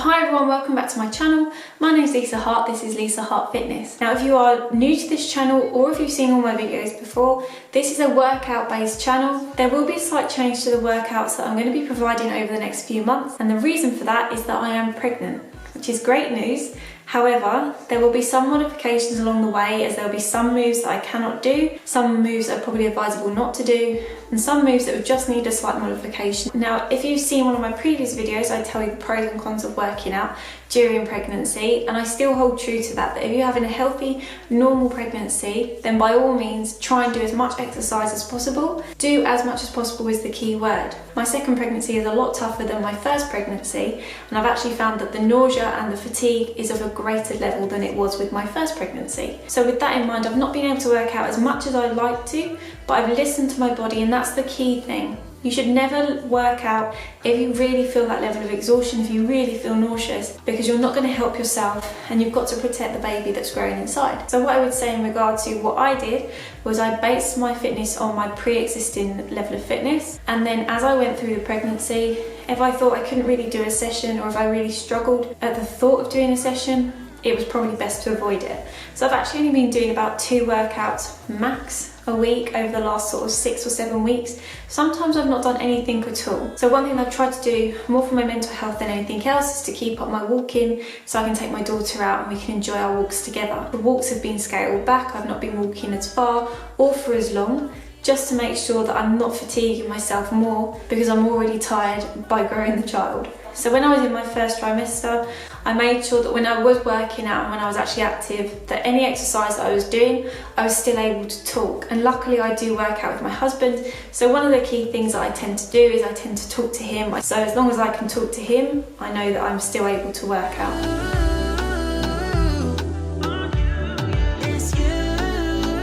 Hi everyone, welcome back to my channel. My name is Lisa Hart, this is Lisa Hart Fitness. Now if you are new to this channel or if you've seen all my videos before, this is a workout based channel. There will be a slight change to the workouts that I'm going to be providing over the next few months, and the reason for that is that I am pregnant, which is great news. However, there will be some modifications along the way, as there will be some moves that I cannot do, some moves that are probably advisable not to do, and some moves that would just need a slight modification. Now, if you've seen one of my previous videos, I tell you the pros and cons of working out during pregnancy, and I still hold true to that, if you're having a healthy, normal pregnancy, then by all means, try and do as much exercise as possible. Do as much as possible is the key word. My second pregnancy is a lot tougher than my first pregnancy, and I've actually found that the nausea and the fatigue is of a greater level than it was with my first pregnancy. So with that in mind, I've not been able to work out as much as I'd like to, but I've listened to my body, and that's the key thing. You should never work out if you really feel that level of exhaustion, if you really feel nauseous, because you're not going to help yourself and you've got to protect the baby that's growing inside. So what I would say in regard to what I did was I based my fitness on my pre-existing level of fitness, and then as I went through the pregnancy, if I thought I couldn't really do a session or if I really struggled at the thought of doing a session, it was probably best to avoid it. So I've actually only been doing about 2 workouts max a week over the last sort of 6 or 7 weeks. Sometimes I've not done anything at all. So one thing I've tried to do more for my mental health than anything else is to keep up my walking, so I can take my daughter out and we can enjoy our walks together. The walks have been scaled back. I've not been walking as far or for as long, just to make sure that I'm not fatiguing myself more, because I'm already tired by growing the child. So when I was in my first trimester, I made sure that when I was working out and when I was actually active, that any exercise that I was doing, I was still able to talk. And luckily I do work out with my husband, so one of the key things that I tend to do is I tend to talk to him. So as long as I can talk to him, I know that I'm still able to work out.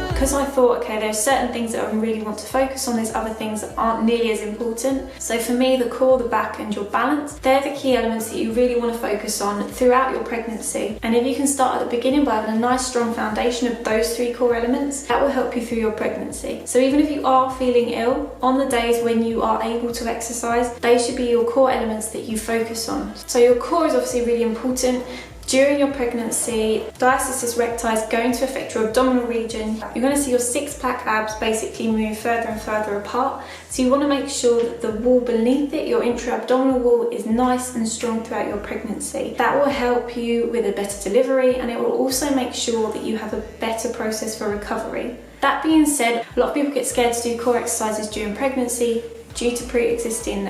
Because I thought, okay, there's certain things that I really want to focus on, there's other things that aren't nearly as important. So for me, the core, the back and your balance, they're the key elements that you really want to focus on throughout your pregnancy. And if you can start at the beginning by having a nice strong foundation of those 3 core elements, that will help you through your pregnancy. So even if you are feeling ill, on the days when you are able to exercise, they should be your core elements that you focus on. So your core is obviously really important. During your pregnancy, diastasis recti is going to affect your abdominal region. You're going to see your 6-pack abs basically move further and further apart. So you want to make sure that the wall beneath it, your intra-abdominal wall, is nice and strong throughout your pregnancy. That will help you with a better delivery, and it will also make sure that you have a better process for recovery. That being said, a lot of people get scared to do core exercises during pregnancy due to pre-existing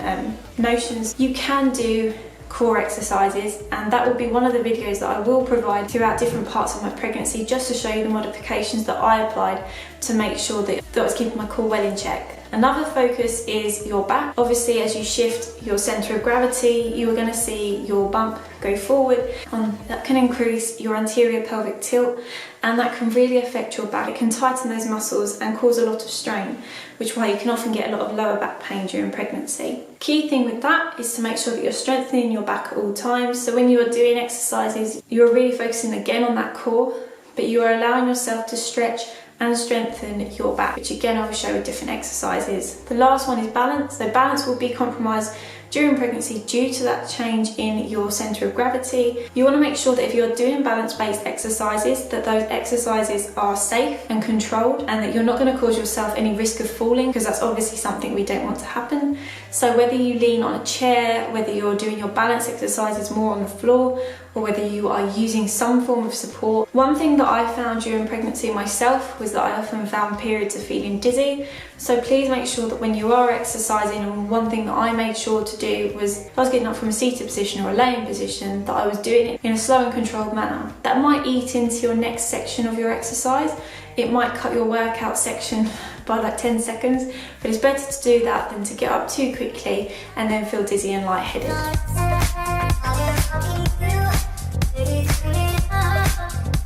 notions. You can do core exercises, and that will be one of the videos that I will provide throughout different parts of my pregnancy, just to show you the modifications that I applied to make sure that I was keeping my core well in check. Another focus is your back. Obviously, as you shift your center of gravity, you are going to see your bump go forward, and that can increase your anterior pelvic tilt, and that can really affect your back. It can tighten those muscles and cause a lot of strain, which is why you can often get a lot of lower back pain during pregnancy. Key thing with that is to make sure that you're strengthening your back at all times. So when you are doing exercises, you're really focusing again on that core, but you are allowing yourself to stretch and strengthen your back, which again I will show with different exercises. The last one is balance. So balance will be compromised during pregnancy due to that change in your center of gravity. You want to make sure that if you're doing balance-based exercises, that those exercises are safe and controlled, and that you're not going to cause yourself any risk of falling, because that's obviously something we don't want to happen. So whether you lean on a chair, whether you're doing your balance exercises more on the floor, or whether you are using some form of support. One thing that I found during pregnancy myself was that I often found periods of feeling dizzy. So please make sure that when you are exercising, and one thing that I made sure to do was, if I was getting up from a seated position or a laying position, that I was doing it in a slow and controlled manner. That might eat into your next section of your exercise. It might cut your workout section by like 10 seconds, but it's better to do that than to get up too quickly and then feel dizzy and lightheaded.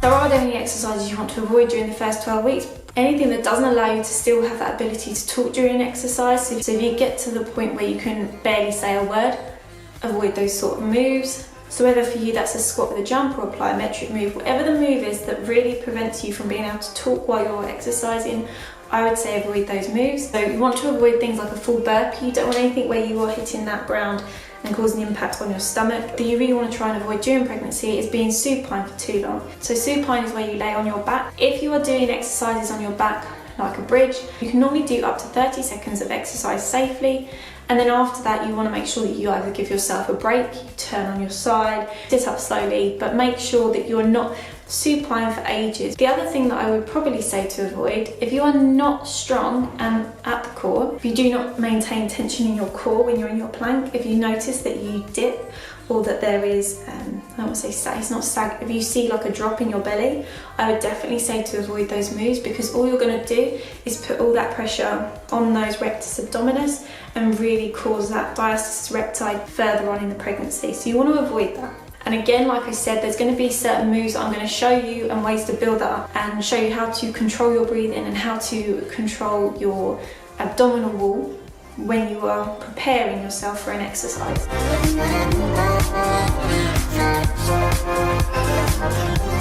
There are any exercises you want to avoid during the first 12 weeks. Anything that doesn't allow you to still have that ability to talk during an exercise. So if you get to the point where you can barely say a word, avoid those sort of moves. So whether for you that's a squat with a jump or a plyometric move, whatever the move is that really prevents you from being able to talk while you're exercising, I would say avoid those moves. So you want to avoid things like a full burpee. You don't want anything where you are hitting that ground and causing impact on your stomach that you really want to try and avoid during pregnancy is being supine for too long. So supine is where you lay on your back. If you are doing exercises on your back like a bridge, you can normally do up to 30 seconds of exercise safely, and then after that you want to make sure that you either give yourself a break, you turn on your side, sit up slowly, but make sure that you're not supine for ages. The other thing that I would probably say to avoid, if you are not strong and at the core, if you do not maintain tension in your core when you're in your plank, if you notice that you dip or that there is, I don't want to say sag, it's not sag, if you see like a drop in your belly, I would definitely say to avoid those moves, because all you're going to do is put all that pressure on those rectus abdominis and really cause that diastasis recti further on in the pregnancy. So you want to avoid that. And again, like I said, there's going to be certain moves I'm going to show you and ways to build that up and show you how to control your breathing and how to control your abdominal wall when you are preparing yourself for an exercise.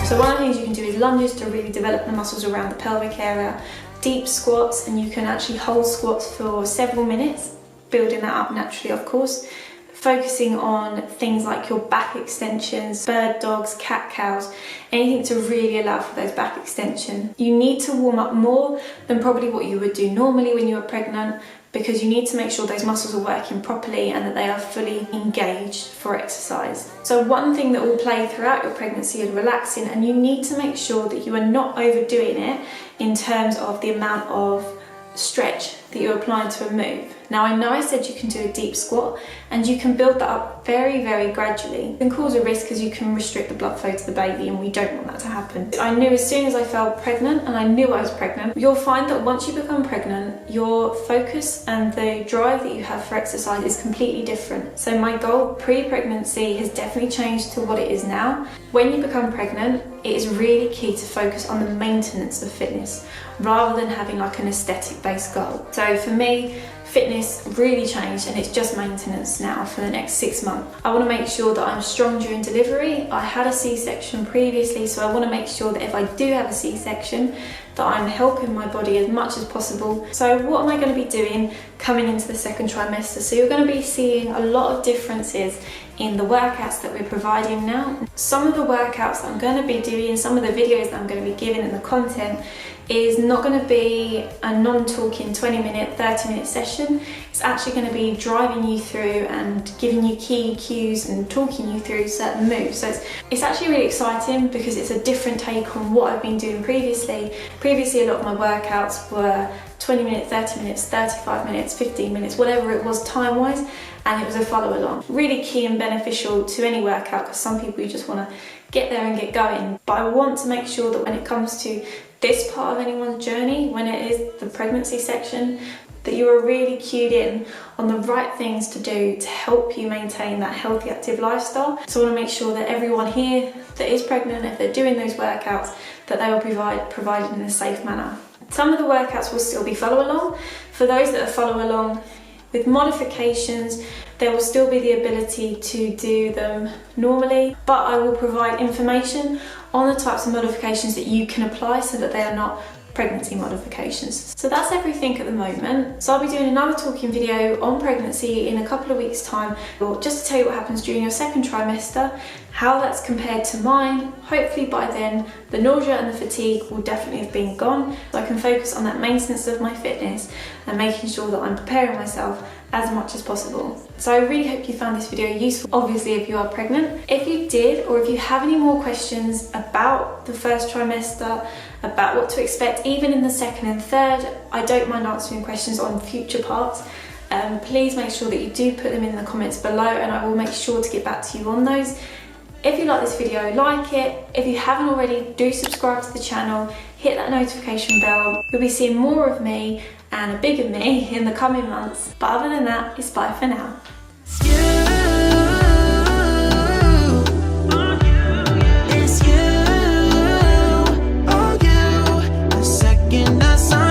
So one of the things you can do is lunges to really develop the muscles around the pelvic area, deep squats, and you can actually hold squats for several minutes, building that up naturally, of course. Focusing on things like your back extensions, bird dogs, cat cows, anything to really allow for those back extensions. You need to warm up more than probably what you would do normally when you were pregnant, because you need to make sure those muscles are working properly and that they are fully engaged for exercise. So one thing that will play throughout your pregnancy is relaxing, and you need to make sure that you are not overdoing it in terms of the amount of stretch that you're applying to a move. Now I know I said you can do a deep squat, and you can build that up very, very gradually. It can cause a risk because you can restrict the blood flow to the baby, and we don't want that to happen. I knew as soon as I felt pregnant, and I knew I was pregnant, you'll find that once you become pregnant, your focus and the drive that you have for exercise is completely different. So my goal pre-pregnancy has definitely changed to what it is now. When you become pregnant, it is really key to focus on the maintenance of fitness rather than having like an aesthetic based goal. So for me, fitness really changed, and it's just maintenance now for the next 6 months. I want to make sure that I'm strong during delivery. I had a C-section previously, so I want to make sure that if I do have a C-section, that I'm helping my body as much as possible. So what am I going to be doing coming into the second trimester? So you're going to be seeing a lot of differences in the workouts that we're providing now. Some of the workouts that I'm going to be doing, some of the videos that I'm going to be giving, and the content is not going to be a non-talking 20-minute, 30-minute session. It's actually going to be driving you through and giving you key cues and talking you through certain moves. So it's actually really exciting because it's a different take on what I've been doing previously. Previously, a lot of my workouts were 20 minutes, 30 minutes, 35 minutes, 15 minutes, whatever it was time-wise, and it was a follow-along. Really key and beneficial to any workout, because some people, you just want to get there and get going. But I want to make sure that when it comes to this part of anyone's journey, when it is the pregnancy section, that you are really cued in on the right things to do to help you maintain that healthy, active lifestyle. So I want to make sure that everyone here that is pregnant, if they're doing those workouts, that they will provided in a safe manner. Some of the workouts will still be follow along. For those that are follow along with modifications, there will still be the ability to do them normally, but I will provide information on the types of modifications that you can apply so that they are not pregnancy modifications. So that's everything at the moment. So I'll be doing another talking video on pregnancy in a couple of weeks' time, just to tell you what happens during your second trimester, how that's compared to mine. Hopefully by then the nausea and the fatigue will definitely have been gone, so I can focus on that maintenance of my fitness and making sure that I'm preparing myself as much as possible. So I really hope you found this video useful, obviously if you are pregnant. If you did, or if you have any more questions about the first trimester, about what to expect even in the second and third, I don't mind answering questions on future parts. Please make sure that you do put them in the comments below, and I will make sure to get back to you on those. If you like this video, like it. If you haven't already, do subscribe to the channel, hit that notification bell. You'll be seeing more of me and a bigger me in the coming months. But other than that, it's bye for now. It's you, oh you, the second I saw